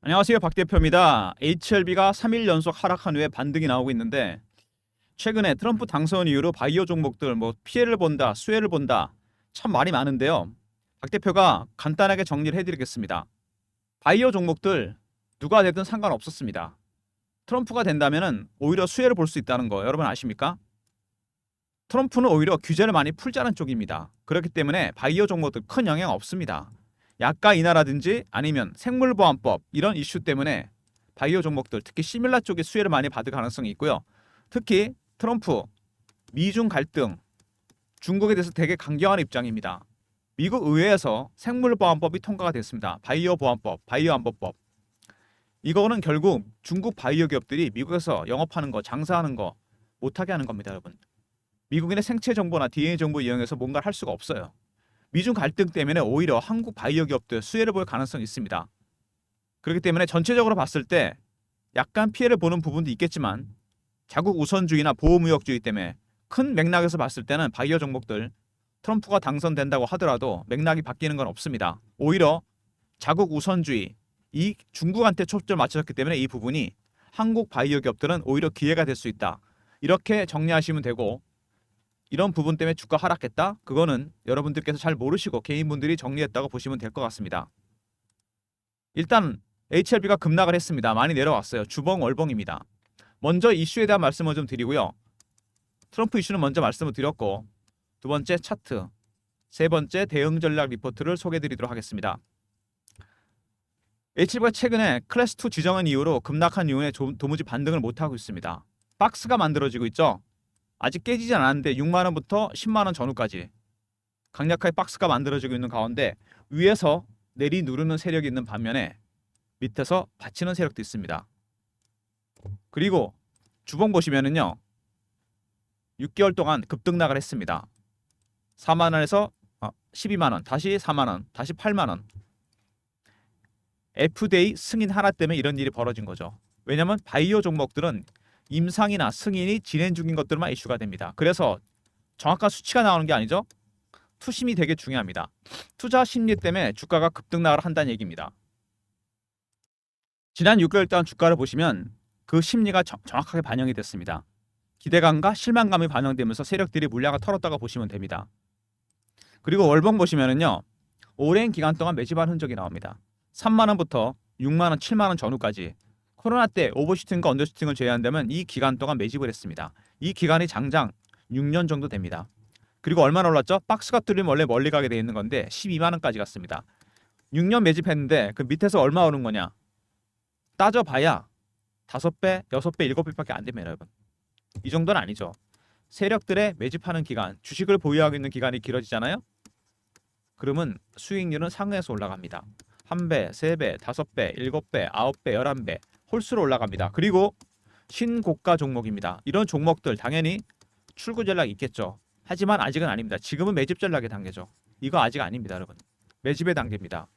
안녕하세요. 박 대표입니다. HLB가 3일 연속 하락한 후에 반등이 나오고 있는데 최근에 트럼프 당선 이후로 바이오 종목들 피해를 본다, 수혜를 본다 참 말이 많은데요. 박 대표가 간단하게 정리를 해드리겠습니다. 바이오 종목들 누가 되든 상관없었습니다. 트럼프가 된다면은 오히려 수혜를 볼 수 있다는 거 여러분 아십니까? 트럼프는 오히려 규제를 많이 풀자는 쪽입니다. 그렇기 때문에 바이오 종목들 큰 영향 없습니다. 약가 인하라든지 아니면 생물보안법 이런 이슈 때문에 바이오 종목들 특히 시밀라 쪽에 수혜를 많이 받을 가능성이 있고요. 특히 트럼프, 미중 갈등, 중국에 대해서 되게 강경한 입장입니다. 미국 의회에서 생물보안법이 통과가 됐습니다. 바이오 보안법, 바이오 안보법. 이거는 결국 중국 바이오 기업들이 미국에서 영업하는 거, 장사하는 거 못하게 하는 겁니다, 여러분. 미국인의 생체 정보나 DNA 정보 이용해서 뭔가를 할 수가 없어요. 미중 갈등 때문에 오히려 한국 바이오 기업들 수혜를 볼 가능성이 있습니다. 그렇기 때문에 전체적으로 봤을 때 약간 피해를 보는 부분도 있겠지만 자국 우선주의나 보호무역주의 때문에 큰 맥락에서 봤을 때는 바이오 종목들 트럼프가 당선된다고 하더라도 맥락이 바뀌는 건 없습니다. 오히려 자국 우선주의 이 중국한테 초점을 맞췄기 때문에 이 부분이 한국 바이오 기업들은 오히려 기회가 될 수 있다. 이렇게 정리하시면 되고 이런 부분 때문에 주가 하락했다? 그거는 여러분들께서 잘 모르시고 개인분들이 정리했다고 보시면 될 것 같습니다. 일단 HLB가 급락을 했습니다. 많이 내려왔어요. 주봉 월봉입니다. 먼저 이슈에 대한 말씀을 좀 드리고요. 트럼프 이슈는 먼저 말씀을 드렸고 두 번째 차트, 세 번째 대응 전략 리포트를 소개해 드리도록 하겠습니다. HLB가 최근에 클래스 2 지정한 이후로 급락한 이후에 도무지 반등을 못하고 있습니다. 박스가 만들어지고 있죠. 아직 깨지지 않았는데 6만 원부터 10만 원 전후까지 강력하게 박스가 만들어지고 있는 가운데 위에서 내리 누르는 세력이 있는 반면에 밑에서 받치는 세력도 있습니다. 그리고 주봉 보시면은요. 6개월 동안 급등락을 했습니다. 4만 원에서 12만 원, 다시 4만 원, 다시 8만 원. F데이 승인 하나 때문에 이런 일이 벌어진 거죠. 왜냐하면 바이오 종목들은 임상이나 승인이 진행 중인 것들만 이슈가 됩니다. 그래서 정확한 수치가 나오는 게 아니죠. 투심이 되게 중요합니다. 투자 심리 때문에 주가가 급등락을 한다는 얘기입니다. 지난 6개월 동안 주가를 보시면 그 심리가 정확하게 반영이 됐습니다. 기대감과 실망감이 반영되면서 세력들이 물량을 털었다고 보시면 됩니다. 그리고 월봉 보시면은요. 오랜 기간 동안 매집한 흔적이 나옵니다. 3만 원부터 6만 원, 7만 원 전후까지 코로나 때 오버슈팅과 언더슈팅을 제외한다면 이 기간 동안 매집을 했습니다. 이 기간이 장장 6년 정도 됩니다. 그리고 얼마나 올랐죠? 박스가 뚫리면 원래 멀리 가게 돼 있는 건데 12만 원까지 갔습니다. 6년 매집했는데 그 밑에서 얼마 오른 거냐? 따져봐야 5배, 6배, 7배밖에 안 됩니다, 여러분. 이 정도는 아니죠. 세력들의 매집하는 기간, 주식을 보유하고 있는 기간이 길어지잖아요. 그러면 수익률은 상회에서 올라갑니다. 1배, 3배, 5배, 7배, 9배, 11배 홀수로 올라갑니다. 그리고 신고가 종목입니다. 이런 종목들 당연히 출구 전략이 있겠죠. 하지만 아직은 아닙니다. 지금은 매집 전략의 단계죠. 이거 아직 아닙니다, 여러분. 매집의 단계입니다.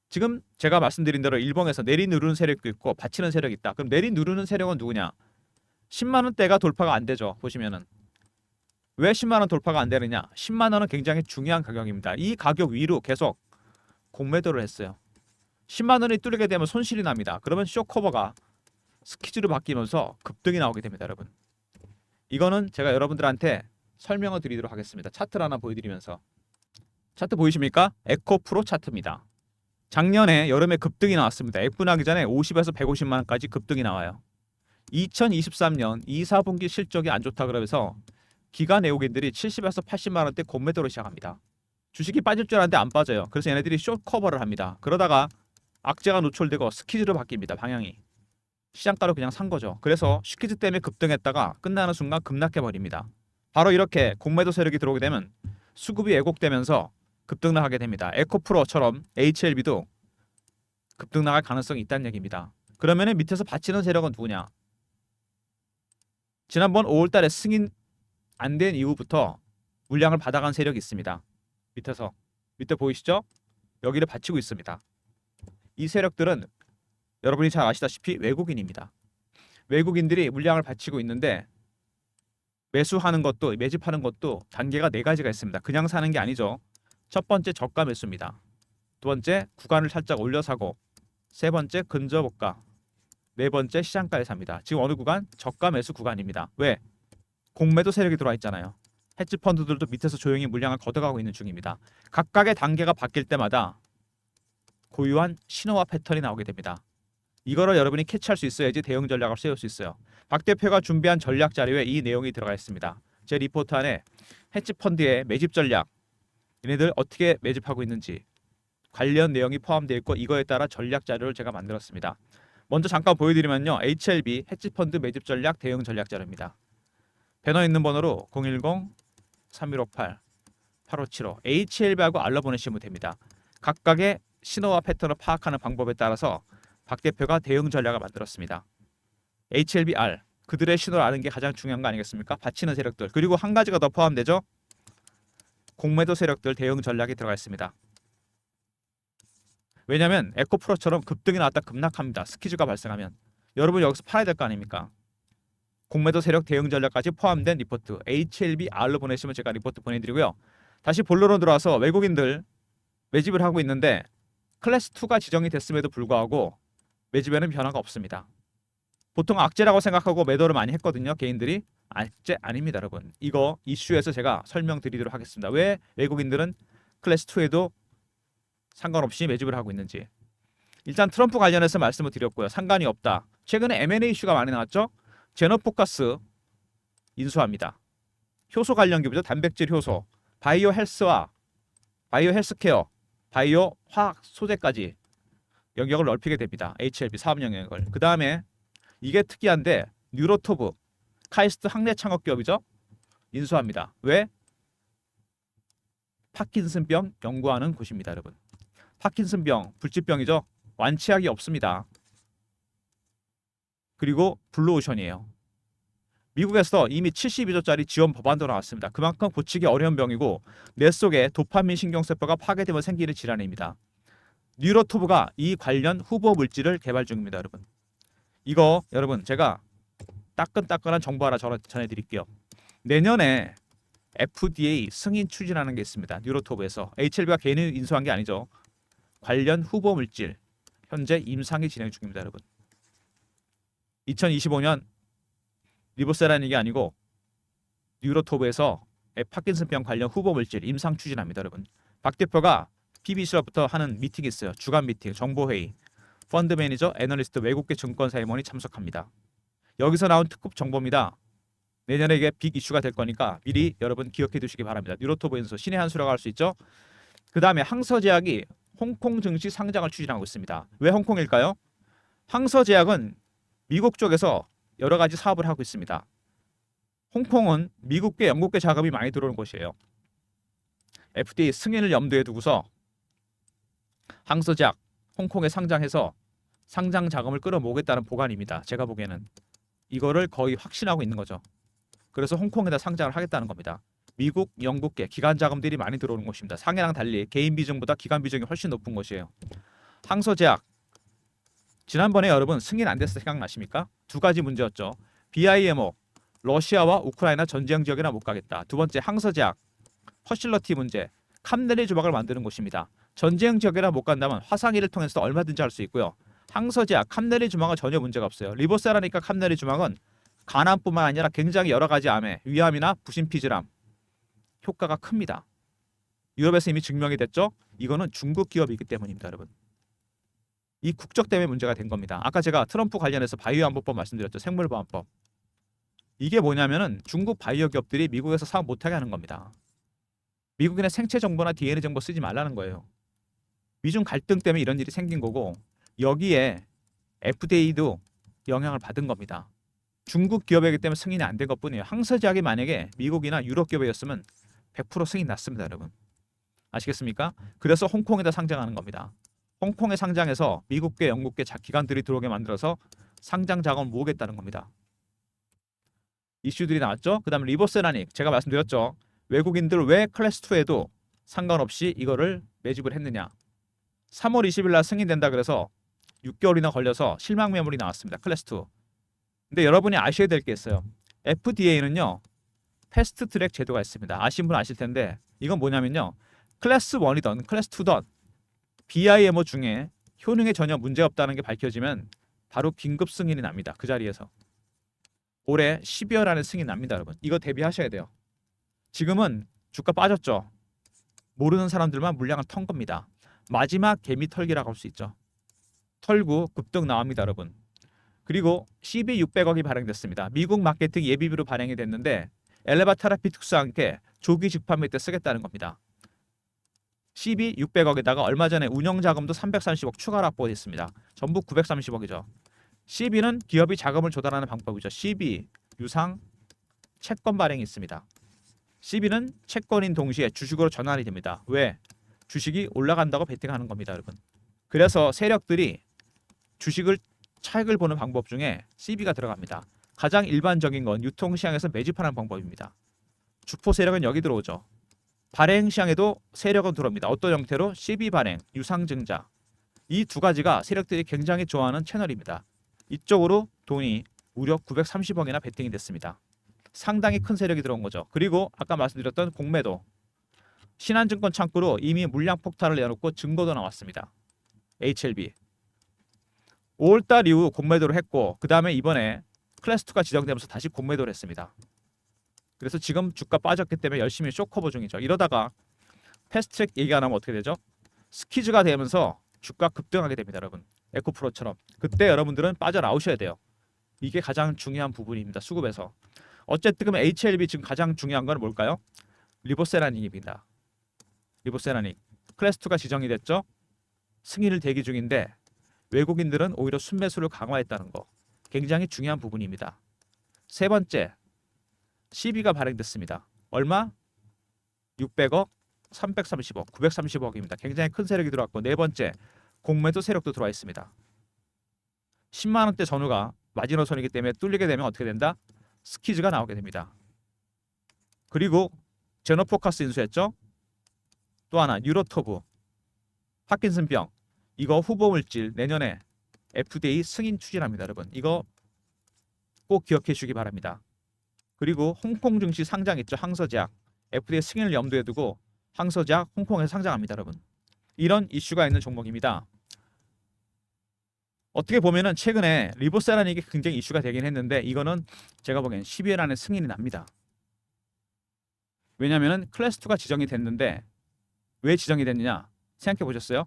지금 제가 말씀드린 대로 일봉에서 내리누르는 세력도 있고 받치는 세력이 있다. 그럼 내리누르는 세력은 누구냐? 10만 원대가 돌파가 안 되죠. 보시면은 왜 10만 원 돌파가 안 되느냐? 10만 원은 굉장히 중요한 가격입니다. 이 가격 위로 계속 공매도를 했어요. 10만 원이 뚫리게 되면 손실이 납니다. 그러면 쇼커버가 스키즈로 바뀌면서 급등이 나오게 됩니다, 여러분. 이거는 제가 여러분들한테 설명을 드리도록 하겠습니다. 차트를 하나 보여드리면서 차트 보이십니까? 에코프로 차트입니다. 작년에 여름에 급등이 나왔습니다. F나기 전에 50에서 150만 원까지 급등이 나와요. 2023년 2, 4분기 실적이 안 좋다 그러면서 기관 외국인들이 70에서 80만 원대 공매도를 시작합니다. 주식이 빠질 줄 알았는데 안 빠져요. 그래서 얘네들이 숏 커버를 합니다. 그러다가 악재가 노출되고 스키즈로 바뀝니다. 방향이. 시장가로 그냥 산 거죠. 그래서 스키즈 때문에 급등했다가 끝나는 순간 급락해버립니다. 바로 이렇게 공매도 세력이 들어오게 되면 수급이 왜곡되면서 급등락하게 됩니다. 에코프로처럼 HLB도 급등락할 가능성이 있다는 얘기입니다. 그러면 밑에서 받치는 세력은 누구냐? 지난번 5월달에 승인 안 된 이후부터 물량을 받아간 세력이 있습니다. 밑에서 밑에 보이시죠? 여기를 받치고 있습니다. 이 세력들은 여러분이 잘 아시다시피 외국인입니다. 외국인들이 물량을 받치고 있는데 매수하는 것도 매집하는 것도 단계가 4가지가 있습니다. 그냥 사는 게 아니죠. 첫 번째 저가 매수입니다. 두 번째 구간을 살짝 올려 사고, 세 번째 근저고가, 네 번째 시장가에 삽니다. 지금 어느 구간? 저가 매수 구간입니다. 왜? 공매도 세력이 들어와 있잖아요. 헤지 펀드들도 밑에서 조용히 물량을 걷어가고 있는 중입니다. 각각의 단계가 바뀔 때마다 고유한 신호와 패턴이 나오게 됩니다. 이거를 여러분이 캐치할 수 있어야지 대응 전략을 세울 수 있어요. 박 대표가 준비한 전략 자료에 이 내용이 들어가 있습니다. 제 리포트 안에 헤지 펀드의 매집 전략, 얘네들 어떻게 매집하고 있는지 관련 내용이 포함되어 있고 이거에 따라 전략 자료를 제가 만들었습니다. 먼저 잠깐 보여드리면요. HLB 헤지펀드 매집 전략 대응 전략 자료입니다. 배너 있는 번호로 010-3158-8575 HLB하고 알러 보내시면 됩니다. 각각의 신호와 패턴을 파악하는 방법에 따라서 박 대표가 대응 전략을 만들었습니다. HLBR 그들의 신호를 아는 게 가장 중요한 거 아니겠습니까? 받치는 세력들 그리고 한 가지가 더 포함되죠. 공매도 세력들 대응 전략이 들어가 있습니다. 왜냐하면 에코프로처럼 급등이 나왔다 급락합니다. 스키즈가 발생하면 여러분 여기서 팔아야 될 거 아닙니까? 공매도 세력 대응 전략까지 포함된 리포트 HLBR로 보내시면 제가 리포트 보내드리고요. 다시 본론으로 들어와서 외국인들 매집을 하고 있는데 클래스 2가 지정이 됐음에도 불구하고 매집에는 변화가 없습니다. 보통 악재라고 생각하고 매도를 많이 했거든요. 개인들이. 악재 아닙니다, 여러분. 이거 이슈에서 제가 설명드리도록 하겠습니다. 왜 외국인들은 클래스 2에도 상관없이 매집을 하고 있는지. 일단 트럼프 관련해서 말씀을 드렸고요. 상관이 없다. 최근에 M&A 이슈가 많이 나왔죠. 제너포커스 인수합니다. 효소 관련 기업이죠. 단백질 효소, 바이오 헬스와 바이오 헬스케어, 바이오 화학 소재까지 영역을 넓히게 됩니다. HLB 사업 영역을. 그 다음에 이게 특이한데 뉴로토브, 카이스트 학내 창업 기업이죠. 인수합니다. 왜? 파킨슨병 연구하는 곳입니다, 여러분. 파킨슨병, 불치병이죠. 완치약이 없습니다. 그리고 블루오션이에요. 미국에서 이미 72조짜리 지원 법안도 나왔습니다. 그만큼 고치기 어려운 병이고 뇌 속에 도파민 신경세포가 파괴되면 생기는 질환입니다. 뉴로토브가 이 관련 후보 물질을 개발 중입니다, 여러분. 이거 여러분 제가 따끈따끈한 정보 하나 전해드릴게요. 내년에 FDA 승인 추진하는 게 있습니다. 뉴로토브에서 HLB가 개인이 인수한 게 아니죠. 관련 후보 물질 현재 임상이 진행 중입니다, 여러분. 2025년 리보세라는 게 아니고 뉴로토브에서 파킨슨병 관련 후보 물질 임상 추진합니다, 여러분. 박 대표가 PBC로부터 하는 미팅이 있어요. 주간 미팅, 정보회의. 펀드 매니저, 애널리스트, 외국계 증권사 임원이 참석합니다. 여기서 나온 특급 정보입니다. 내년에 이게 빅 이슈가 될 거니까 미리 여러분 기억해 두시기 바랍니다. 뉴로토브 인수 신의 한 수라고 할 수 있죠. 그 다음에 항서제약이 홍콩 증시 상장을 추진하고 있습니다. 왜 홍콩일까요? 항서제약은 미국 쪽에서 여러 가지 사업을 하고 있습니다. 홍콩은 미국계, 영국계 자금이 많이 들어오는 곳이에요. FDA 승인을 염두에 두고서 항서제약 홍콩에 상장해서 상장 자금을 끌어모으겠다는 보관입니다. 제가 보기에는 이거를 거의 확신하고 있는 거죠. 그래서 홍콩에다 상장을 하겠다는 겁니다. 미국, 영국계 기관 자금들이 많이 들어오는 곳입니다. 상해랑 달리 개인 비중보다 기관 비중이 훨씬 높은 곳이에요. 항서제약 지난번에 여러분 승인 안 됐을 때 생각나십니까? 두 가지 문제였죠. BIMO 러시아와 우크라이나 전쟁 지역이나 못 가겠다. 두 번째 항서제약 퍼실러티 문제 캄넬리 조각을 만드는 곳입니다. 전쟁 지역이나 못 간다면 화상위를 통해서 얼마든지 할 수 있고요. 항서제약 캄넬리 주막은 전혀 문제가 없어요. 리보세라니까 캄넬리 주막은 간암뿐만 아니라 굉장히 여러 가지 암에 위암이나 부신피질암 효과가 큽니다. 유럽에서 이미 증명이 됐죠. 이거는 중국 기업이기 때문입니다, 여러분. 이 국적 때문에 문제가 된 겁니다. 아까 제가 트럼프 관련해서 바이오 안보법 말씀드렸죠. 생물보안법. 이게 뭐냐면은 중국 바이오 기업들이 미국에서 사업 못하게 하는 겁니다. 미국인의 생체 정보나 DNA 정보 쓰지 말라는 거예요. 미중 갈등 때문에 이런 일이 생긴 거고 여기에 FDA도 영향을 받은 겁니다. 중국 기업이기 때문에 승인이 안 된 것뿐이에요. 항서제약이 만약에 미국이나 유럽 기업이었으면 100% 승인 났습니다, 여러분. 아시겠습니까? 그래서 홍콩에다 상장하는 겁니다. 홍콩에 상장해서 미국계, 영국계 기관들이 들어오게 만들어서 상장 자금을 모으겠다는 겁니다. 이슈들이 나왔죠. 그 다음에 리보세라닉 제가 말씀드렸죠. 외국인들 왜 클래스 2에도 상관없이 이거를 매집을 했느냐. 3월 20일 날 승인된다 그래서 6개월이나 걸려서 실망 매물이 나왔습니다. 클래스 2. 근데 여러분이 아셔야 될 게 있어요. FDA는요. 패스트 트랙 제도가 있습니다. 아신 분 아실 텐데 이건 뭐냐면요. 클래스 1이던 클래스 2던 BIMO 중에 효능에 전혀 문제 없다는 게 밝혀지면 바로 긴급 승인이 납니다. 그 자리에서. 올해 12월 안에 승인 납니다, 여러분. 이거 대비하셔야 돼요. 지금은 주가 빠졌죠. 모르는 사람들만 물량을 턴 겁니다. 마지막 개미 털기라고 할 수 있죠. 털고 급등 나옵니다, 여러분. 그리고 CB 600억이 발행됐습니다. 미국 마케팅 예비비로 발행이 됐는데 엘레바타라 비트스와 함께 조기 집판 때 쓰겠다는 겁니다. CB 600억에다가 얼마 전에 운영자금도 330억 추가로 확보했습니다. 전부 930억이죠. CB는 기업이 자금을 조달하는 방법이죠. CB 유상 채권 발행이 있습니다. CB는 채권인 동시에 주식으로 전환이 됩니다. 왜? 주식이 올라간다고 베팅하는 겁니다, 여러분. 그래서 세력들이 주식을 차익을 보는 방법 중에 CB가 들어갑니다. 가장 일반적인 건 유통시장에서 매집하는 방법입니다. 주포 세력은 여기 들어오죠. 발행 시장에도 세력은 들어옵니다. 어떤 형태로? CB 발행, 유상증자. 이 두 가지가 세력들이 굉장히 좋아하는 채널입니다. 이쪽으로 돈이 무려 930억이나 베팅이 됐습니다. 상당히 큰 세력이 들어온 거죠. 그리고 아까 말씀드렸던 공매도. 신한증권 창구로 이미 물량 폭탄을 내놓고 증거도 나왔습니다. HLB. 5월달 이후 공매도를 했고 그 다음에 이번에 클래스2가 지정되면서 다시 공매도를 했습니다. 그래서 지금 주가 빠졌기 때문에 열심히 쇼커버 중이죠. 이러다가 패스트트랙 얘기가 나오면 어떻게 되죠? 스키즈가 되면서 주가 급등하게 됩니다, 여러분. 에코프로처럼. 그때 여러분들은 빠져나오셔야 돼요. 이게 가장 중요한 부분입니다. 수급에서. 어쨌든 그럼 HLB 지금 가장 중요한 건 뭘까요? 리보세라닉입니다. 리보세라닉. 클래스2가 지정이 됐죠? 승인을 대기 중인데 외국인들은 오히려 순매수를 강화했다는 거. 굉장히 중요한 부분입니다. 세 번째, CB가 발행됐습니다. 얼마? 600억, 330억, 930억입니다. 굉장히 큰 세력이 들어왔고 네 번째, 공매도 세력도 들어와 있습니다. 10만 원대 전후가 마지노선이기 때문에 뚫리게 되면 어떻게 된다? 스키즈가 나오게 됩니다. 그리고 제노포카스 인수했죠? 또 하나 뉴로토브, 파킨슨병. 이거 후보물질 내년에 FDA 승인 추진합니다, 여러분. 이거 꼭 기억해 주시기 바랍니다. 그리고 홍콩 증시 상장 있죠, 항서제약. FDA 승인을 염두에 두고 항서제약 홍콩에서 상장합니다, 여러분. 이런 이슈가 있는 종목입니다. 어떻게 보면은 최근에 리보세라닉이 굉장히 이슈가 되긴 했는데 이거는 제가 보기엔 12월 안에 승인이 납니다. 왜냐하면 클래스2가 지정이 됐는데 왜 지정이 됐느냐 생각해 보셨어요?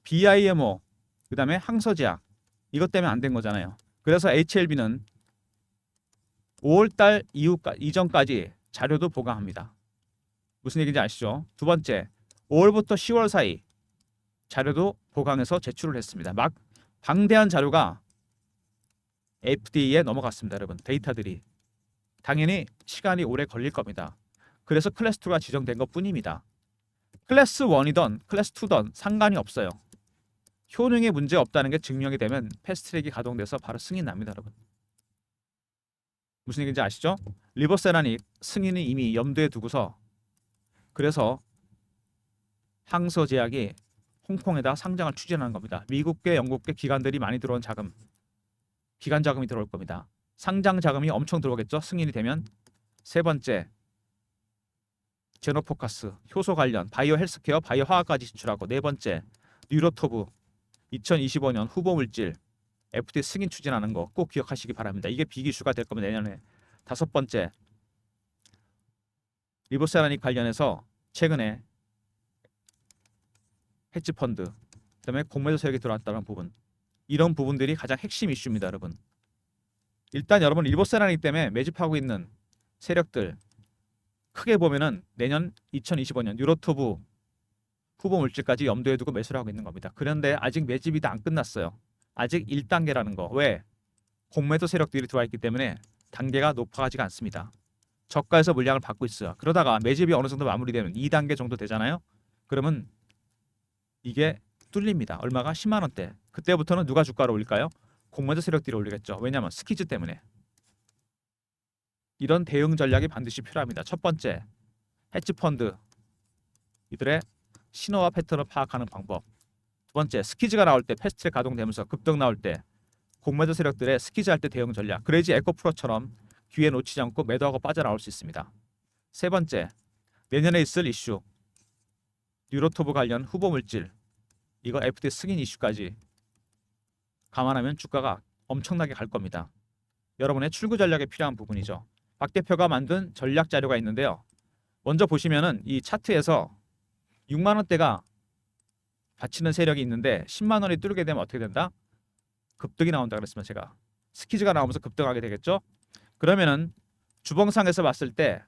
BIMO 그 다음에 항서제약 이것 때문에 안 된 거잖아요. 그래서 HLB는 5월달 이전까지 자료도 보강합니다. 무슨 얘기인지 아시죠? 두 번째, 5월부터 10월 사이 자료도 보강해서 제출을 했습니다. 막 방대한 자료가 FDA에 넘어갔습니다, 여러분. 데이터들이. 당연히 시간이 오래 걸릴 겁니다. 그래서 클래스2가 지정된 것뿐입니다. 클래스 1이던 클래스 2던 상관이 없어요. 효능에 문제 없다는 게 증명이 되면 패스트트랙이 가동돼서 바로 승인 납니다, 여러분. 무슨 얘기인지 아시죠? 리버세라닉 승인은 이미 염두에 두고서 그래서 항서제약이 홍콩에다 상장을 추진하는 겁니다. 미국계, 영국계 기관들이 많이 들어온 자금, 기관 자금이 들어올 겁니다. 상장 자금이 엄청 들어오겠죠? 승인이 되면. 세 번째, 제노포카스, 효소 관련, 바이오 헬스케어, 바이오 화학까지 진출하고 네 번째, 뉴로토브, 2025년 후보 물질 FDA 승인 추진하는 거 꼭 기억하시기 바랍니다. 이게 빅이슈가 될 겁니다, 내년에. 다섯 번째, 리보세라닉 관련해서 최근에 헤지펀드, 그다음에 공매도 세력이 들어왔다는 부분, 이런 부분들이 가장 핵심 이슈입니다, 여러분. 일단 여러분 리보세라닉 때문에 매집하고 있는 세력들 크게 보면은 내년 2025년 뉴로토브 후보 물질까지 염두에 두고 매수를 하고 있는 겁니다. 그런데 아직 매집이 다 안 끝났어요. 아직 1단계라는 거. 왜? 공매도 세력들이 들어와 있기 때문에 단계가 높아가지가 않습니다. 저가에서 물량을 받고 있어요. 그러다가 매집이 어느 정도 마무리되면 2단계 정도 되잖아요. 그러면 이게 뚫립니다. 얼마가? 10만 원대. 그때부터는 누가 주가를 올릴까요? 공매도 세력들이 올리겠죠. 왜냐하면 스키즈 때문에. 이런 대응 전략이 반드시 필요합니다. 첫 번째, 헤지펀드 이들의 신호와 패턴을 파악하는 방법. 두 번째, 스키즈가 나올 때 패스트트랙 가동되면서 급등 나올 때 공매도 세력들의 스키즈 할 때 대응 전략. 그래야지 에코프로처럼 기회 놓치지 않고 매도하고 빠져나올 수 있습니다. 세 번째, 내년에 있을 이슈. 뉴로토브 관련 후보 물질. 이거 FT 승인 이슈까지 감안하면 주가가 엄청나게 갈 겁니다. 여러분의 출구 전략에 필요한 부분이죠. 박 대표가 만든 전략 자료가 있는데요. 먼저 보시면은 이 차트에서 6만 원대가 받치는 세력이 있는데 10만 원이 뚫게 되면 어떻게 된다? 급등이 나온다 그랬으면 제가 스키즈가 나오면서 급등하게 되겠죠. 그러면은 주봉상에서 봤을 때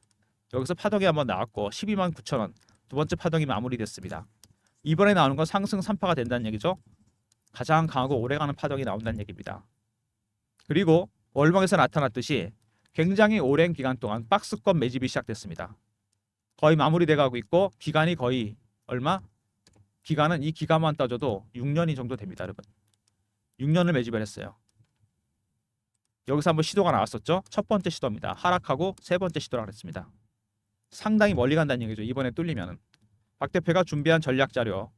여기서 파동이 한번 나왔고 12만 9천 원 두 번째 파동이 마무리됐습니다. 이번에 나오는 건 상승 3파가 된다는 얘기죠. 가장 강하고 오래가는 파동이 나온다는 얘기입니다. 그리고 월봉에서 나타났듯이 굉장히 오랜 기간 동안 박스권 매집이 시작됐습니다. 거의 마무리돼 가고 있고 기간이 거의 얼마? 기간은 이 기간만 따져도 6년이 정도 됩니다, 여러분. 6년을 매집을 했어요. 여기서 한번 시도가 나왔었죠. 첫 번째 시도입니다. 하락하고 세 번째 시도라 그랬습니다. 상당히 멀리 간다는 얘기죠. 이번에 뚫리면은. 박 대표가 준비한 전략 자료.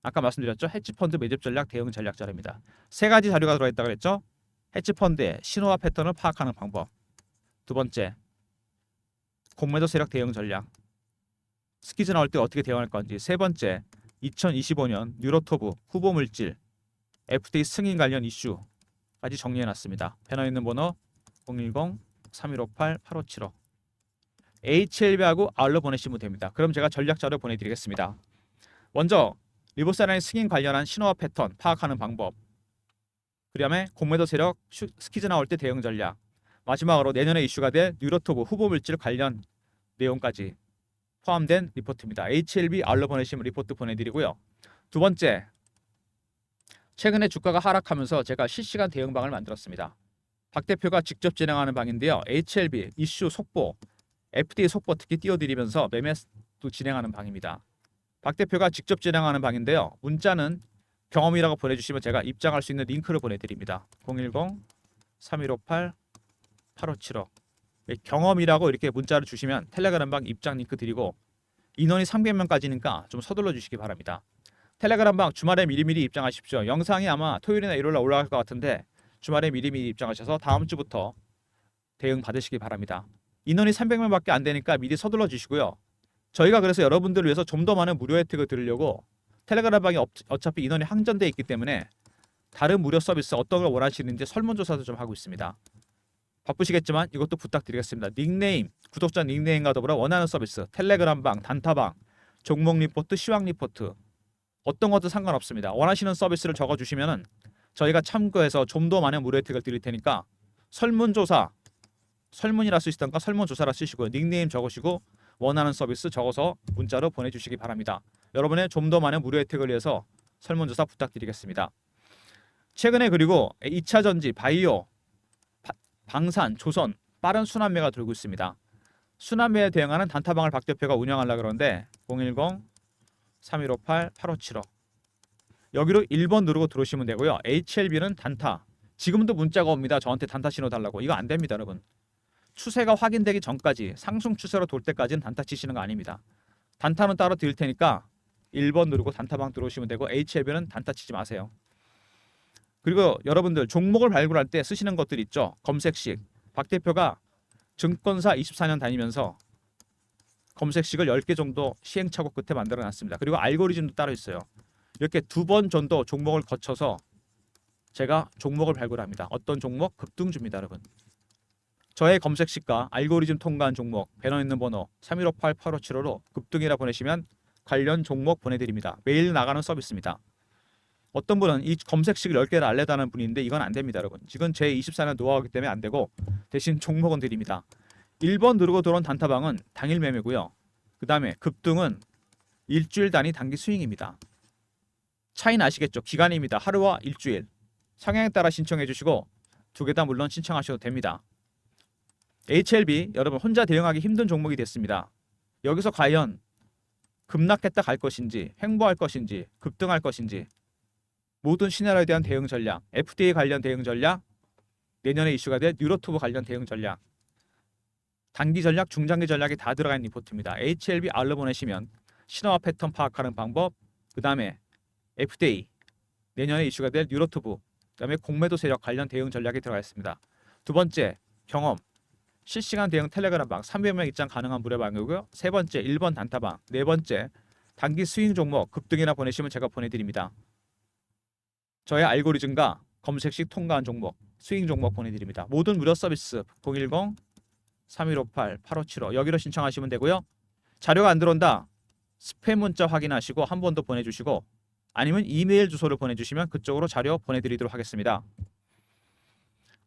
아까 말씀드렸죠. 헤지펀드 매집 전략, 대응 전략 자료입니다. 세 가지 자료가 들어있다 그랬죠. 헤지펀드의 신호와 패턴을 파악하는 방법. 두 번째, 공매도 세력 대응 전략. 스키즈 나올 때 어떻게 대응할 건지. 세 번째, 2025년 뉴로토브 후보 물질 FTA 승인 관련 이슈까지 정리해놨습니다. 배너 있는 번호 010-3158-8575 HLB하고 아울러 보내시면 됩니다. 그럼 제가 전략 자료 보내드리겠습니다. 먼저 리보사라인 승인 관련한 신호와 패턴 파악하는 방법, 그 다음에 공매도 세력 스키즈 나올 때 대응 전략, 마지막으로 내년에 이슈가 될 뉴로토브 후보 물질 관련 내용까지 포함된 리포트입니다. HLB 아울러 보내시면 리포트 보내드리고요. 두 번째, 최근에 주가가 하락하면서 제가 실시간 대응방을 만들었습니다. 박 대표가 직접 진행하는 방인데요. HLB 이슈 속보, FTA 속보 특히 띄워드리면서 매매도 진행하는 방입니다. 박 대표가 직접 진행하는 방인데요. 문자는 경험이라고 보내주시면 제가 입장할 수 있는 링크를 보내드립니다. 010-3158-8575 경험이라고 이렇게 문자를 주시면 텔레그램 방 입장 링크 드리고 인원이 300명까지니까 좀 서둘러 주시기 바랍니다. 텔레그램 방 주말에 미리미리 입장하십시오. 영상이 아마 토요일이나 일요일에 올라갈 것 같은데 주말에 미리미리 입장하셔서 다음 주부터 대응 받으시기 바랍니다. 인원이 300명밖에 안 되니까 미리 서둘러 주시고요. 저희가 그래서 여러분들을 위해서 좀 더 많은 무료 혜택을 드리려고 텔레그램 방이 어차피 인원이 항전돼 있기 때문에 다른 무료 서비스 어떤 걸 원하시는지 설문조사도 좀 하고 있습니다. 바쁘시겠지만 이것도 부탁드리겠습니다. 닉네임, 구독자 닉네임과 더불어 원하는 서비스, 텔레그램 방, 단타방, 종목 리포트, 시황 리포트 어떤 것도 상관없습니다. 원하시는 서비스를 적어주시면은 저희가 참고해서 좀 더 많은 무료 혜택을 드릴 테니까 설문조사, 설문이라 쓰시던가 설문조사라 쓰시고요. 닉네임 적으시고 원하는 서비스 적어서 문자로 보내주시기 바랍니다. 여러분의 좀 더 많은 무료 혜택을 위해서 설문조사 부탁드리겠습니다. 최근에 그리고 2차 전지, 바이오, 방산, 조선 빠른 순환매가 들고 있습니다. 순환매에 대응하는 단타방을 박 대표가 운영하려고 그러는데 010-3158-8575 여기로 1번 누르고 들어오시면 되고요. HLB는 단타. 지금도 문자가 옵니다. 저한테 단타 신호 달라고. 이거 안 됩니다, 여러분. 추세가 확인되기 전까지 상승 추세로 돌 때까지는 단타 치시는 거 아닙니다. 단타는 따로 드릴 테니까 1번 누르고 단타방 들어오시면 되고 HLB는 단타 치지 마세요. 그리고 여러분들 종목을 발굴할 때 쓰시는 것들 있죠. 검색식. 박 대표가 증권사 24년 다니면서 검색식을 10개 정도 시행착오 끝에 만들어 놨습니다. 그리고 알고리즘도 따로 있어요. 이렇게 2번 정도 종목을 거쳐서 제가 종목을 발굴합니다. 어떤 종목? 급등주입니다, 여러분. 저의 검색식과 알고리즘 통과한 종목, 배너 있는 번호 3158-8575로 급등이라 보내시면 관련 종목 보내드립니다. 매일 나가는 서비스입니다. 어떤 분은 이 검색식을 10개를 알려다는 분인데 이건 안 됩니다, 여러분. 지금 제 24년 노하우이기 때문에 안 되고 대신 종목은 드립니다. 1번 누르고 들어온 단타방은 당일 매매고요. 그 다음에 급등은 일주일 단위 단기 스윙입니다. 차이는 아시겠죠? 기간입니다. 하루와 일주일. 성향에 따라 신청해 주시고 두 개 다 물론 신청하셔도 됩니다. HLB 여러분 혼자 대응하기 힘든 종목이 됐습니다. 여기서 과연 급락했다 갈 것인지 횡보할 것인지 급등할 것인지 모든 시나리오에 대한 대응 전략, FTA 관련 대응 전략, 내년에 이슈가 될 뉴로토브 관련 대응 전략, 단기 전략, 중장기 전략이 다 들어가 있는 리포트입니다. HLB 알로 보내시면 신호와 패턴 파악하는 방법, 그 다음에 FTA, 내년에 이슈가 될 뉴로토브, 그 다음에 공매도 세력 관련 대응 전략이 들어가 있습니다. 두 번째, 경험, 실시간 대응 텔레그램 방 300명 입장 가능한 무료 방이고요. 세 번째, 1번 단타방, 네 번째, 단기 스윙 종목 급등이나 보내시면 제가 보내드립니다. 저의 알고리즘과 검색식 통과한 종목, 스윙 종목 보내드립니다. 모든 무료 서비스 010-3158-8575 여기로 신청하시면 되고요. 자료가 안 들어온다. 스팸 문자 확인하시고 한 번 더 보내주시고 아니면 이메일 주소를 보내주시면 그쪽으로 자료 보내드리도록 하겠습니다.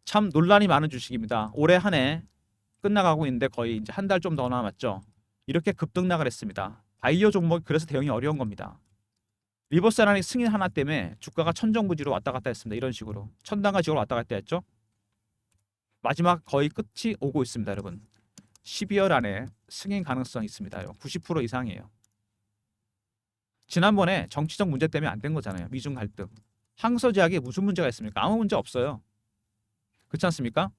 참 논란이 많은 주식입니다. 올해 한 해 끝나가고 있는데 거의 이제 한 달 좀 더 남았죠. 이렇게 급등락을 했습니다. 바이오 종목이 그래서 대응이 어려운 겁니다. 리버세라닉 승인 하나 때문에 주가가 천정부지로 왔다 갔다 했습니다. 이런 식으로 천당과 지옥으로 왔다 갔다 했죠. 마지막 거의 끝이 오고 있습니다. 여러분 12월 안에 승인 가능성이 있습니다. 90% 이상이에요. 지난번에 정치적 문제 때문에 안 된 거잖아요. 미중 갈등. 항소제약에 무슨 문제가 있습니까? 아무 문제 없어요. 그렇지 않습니까?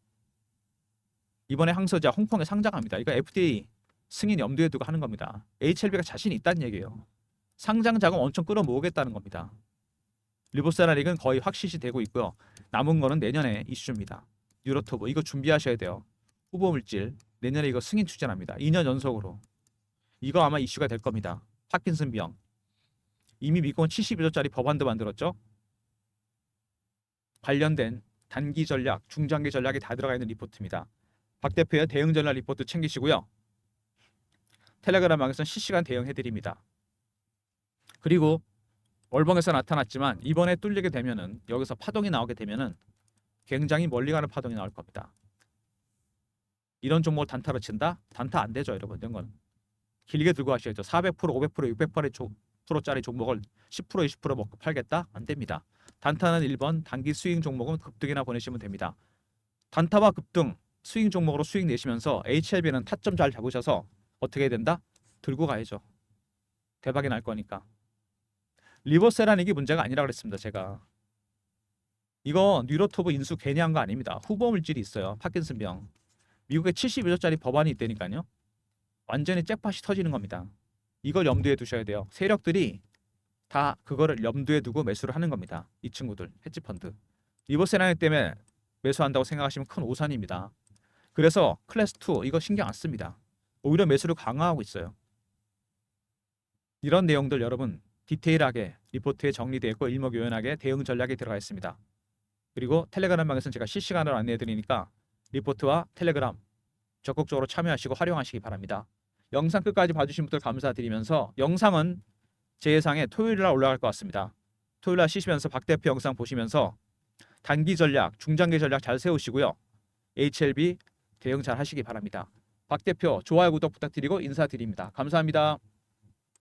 이번에 항소제약 홍콩에 상장합니다. 이거 FDA 승인 염두에 두고 하는 겁니다. HLB가 자신이 있다는 얘기예요. 상장 자금 엄청 끌어모으겠다는 겁니다. 리보세라닉은 거의 확실시 되고 있고요. 남은 거는 내년에 이슈입니다. 뉴로토브 이거 준비하셔야 돼요. 후보 물질 내년에 이거 승인 추진합니다. 2년 연속으로. 이거 아마 이슈가 될 겁니다. 파킨슨병. 이미 미국은 72조짜리 법안도 만들었죠. 관련된 단기 전략, 중장기 전략이 다 들어가 있는 리포트입니다. 박 대표의 대응 전략 리포트 챙기시고요. 텔레그램방에서는 실시간 대응해드립니다. 그리고 월봉에서 나타났지만 이번에 뚫리게 되면은 여기서 파동이 나오게 되면은 굉장히 멀리 가는 파동이 나올 겁니다. 이런 종목을 단타로 친다? 단타 안 되죠, 여러분. 이런 건 길게 들고 가셔야죠. 400%, 500%, 600%짜리 종목을 10%, 20% 먹고 팔겠다? 안 됩니다. 단타는 1번, 단기 스윙 종목은 급등이나 보내시면 됩니다. 단타와 급등, 스윙 종목으로 수익 내시면서 HLB는 타점 잘 잡으셔서 어떻게 해야 된다? 들고 가야죠. 대박이 날 거니까. 리버세라닉이 문제가 아니라 그랬습니다. 제가. 이거 뉴로토브 인수 괜히 한 거 아닙니다. 후보 물질이 있어요. 파킨슨병. 미국에 72조짜리 법안이 있다니까요. 완전히 잭팟이 터지는 겁니다. 이걸 염두에 두셔야 돼요. 세력들이 다 그거를 염두에 두고 매수를 하는 겁니다. 이 친구들, 헤지펀드. 리버세라닉 때문에 매수한다고 생각하시면 큰 오산입니다. 그래서 클래스 2 이거 신경 안 씁니다. 오히려 매수를 강화하고 있어요. 이런 내용들 여러분 디테일하게 리포트에 정리되어 있고 일목요연하게 대응 전략이 들어가 있습니다. 그리고 텔레그램방에서는 제가 실시간으로 안내해 드리니까 리포트와 텔레그램 적극적으로 참여하시고 활용하시기 바랍니다. 영상 끝까지 봐주신 분들 감사드리면서 영상은 제 예상에 토요일날 올라갈 것 같습니다. 토요일날 쉬시면서 박 대표 영상 보시면서 단기 전략, 중장기 전략 잘 세우시고요. HLB 대응 잘 하시기 바랍니다. 박 대표 좋아요, 구독 부탁드리고 인사드립니다. 감사합니다.